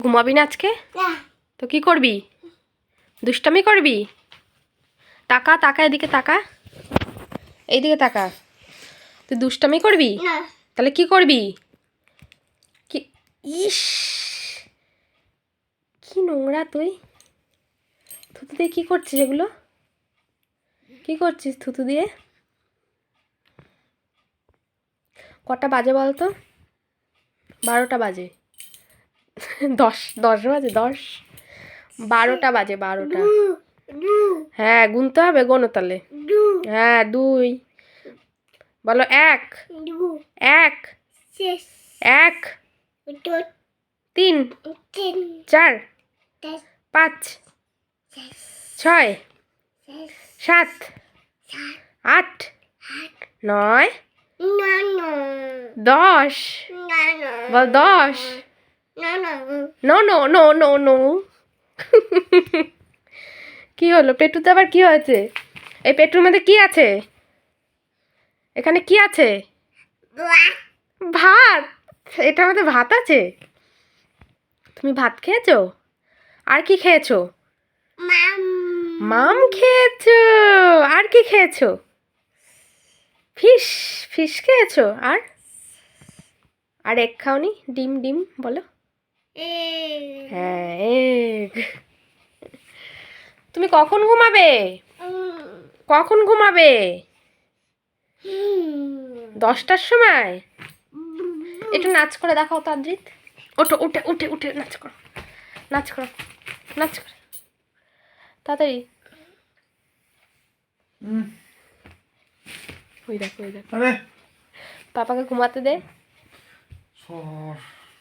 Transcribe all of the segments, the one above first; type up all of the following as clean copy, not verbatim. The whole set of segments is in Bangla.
ঘুমাবি না আজকে? তো কি করবি? দুষ্টামি করবি? তাকা তাকা, এদিকে তাকা, এইদিকে তাকা। তুই দুষ্টামি করবি? তাহলে কি করবি? কি? ইস, কি নোংরা তুই। থুতু দিয়ে কি করছিস এগুলো? কি করছিস থুতু দিয়ে? কটা বাজে বলতো? 12টা বাজে। 10 বাজে, 10 12টা বাজে, 12টা। হ্যাঁ, গুনতে হবে, গোনো তাহলে। হ্যাঁ, 2 বলো, 1 1 1 3 4 5 6 7 8 9 10 বল 10। No no no no no. কি হলো পেটুতে? আবার কি হয়েছে? এই পেটুর মধ্যে কি আছে? এখানে কি আছে? ভাত। এটার মধ্যে ভাত আছে? তুমি ভাত খেয়েছো? আর কি খেয়েছো? মাম খেয়েছো। আর কি খেয়েছো? ফিশ। ফিশ খেয়েছো? আর আর এগ খাওনি? ডিম ডিম বলো। হ্যাঁ, এগ। তুমি কখন ঘুমাবে? কখন ঘুমাবে? 10টার সময়? একটু নাচ করে দেখাও তো আদ্রিত। ওঠো, উঠে উঠে উঠে নাচ করো, নাচ করো, নাচ করো তাড়াতাড়ি। ওই দেখো, ওই দেখো। পাপাকে ঘুমাতে দে।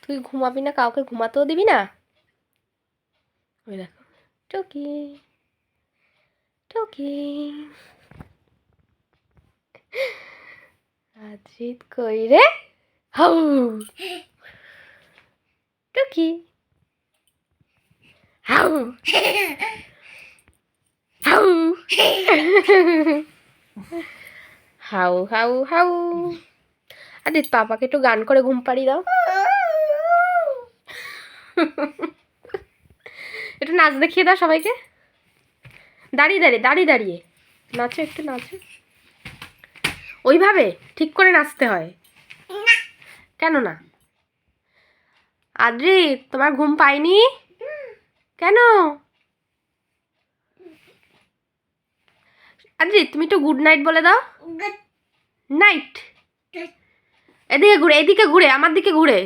তুই ঘুমাবি না? কাউকে ঘুমাতেও দিবি না? ওই দেখো, টুকি টুকি। আদ্রিত কই রে? হাউ টুকি, how how how how how. Adit, পাপাকে একটু গান করে ঘুম পাড়িয়ে দাও। একটু নাচ দেখিয়ে দাও সবাইকে। দাঁড়িয়ে দাঁড়িয়ে, দাঁড়িয়ে দাঁড়িয়ে নাচো, একটু নাচো। ওইভাবে ঠিক করে নাচতে হয়। কেন না? আদ্রিত, তোমার ঘুম পাইনি কেন? আদ্রিত, তুমি একটু গুড নাইট বলে দাও। নাইট। এদিকে ঘুরে, এদিকে ঘুরে, আমার দিকে ঘুরে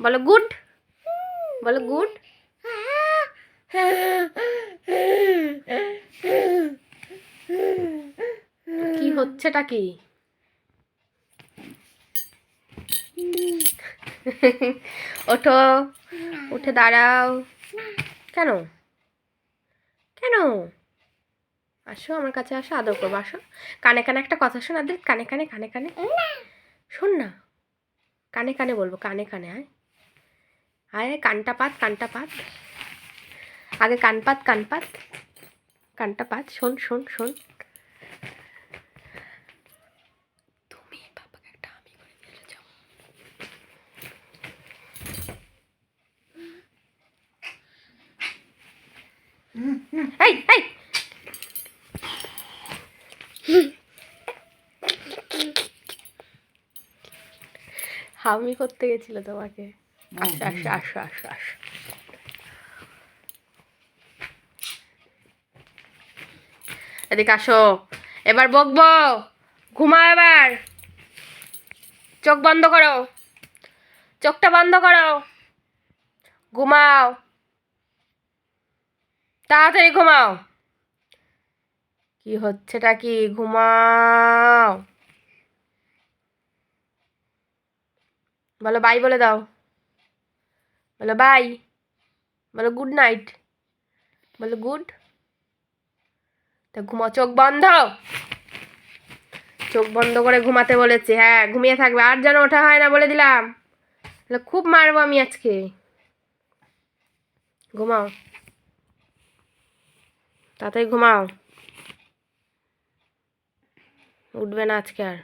বলো গুড। বলো গুড। কি হচ্ছেটা কি? ওঠো, উঠে দাঁড়াও। কেন? কেন? আসো আমার কাছে, আসো, আদর করবো, আসো। কানে কানে একটা কথা শোন আদ্রিত, কানে কানে, কানে কানে শোন না। কানে কানে বলবো, কানে কানে। আয় আয়, কানটা পাত, কানটা পাত। আগে কান পাত, কান পাত, কানটা পাত। শোন শোন শোন। তুমি বাবাকে একটা আমি করে দিলে যাও। এই এই, হামি করতে গেছিল তোমাকে। আসো আসো আসো আসো আসো। এদিকে আসো। এবার বকবো। ঘুমাও এবার। চোখ বন্ধ করো, চোখটা বন্ধ করো, ঘুমাও, তাড়াতাড়ি ঘুমাও। কি হচ্ছেটা কি? ঘুমাও। বলো বাই বলে দাও। বলো বাই। বলো গুড নাইট। বলো গুড। তা ঘুমাও, চোখ বন্ধ। চোখ বন্ধ করে ঘুমাতে বলেছি। হ্যাঁ, ঘুমিয়ে থাকবে, আর যেন ওঠা হয় না বলে দিলাম। খুব মারবো আমি আজকে। ঘুমাও, তাড়াতাড়ি ঘুমাও। উঠবে না আজকে আর।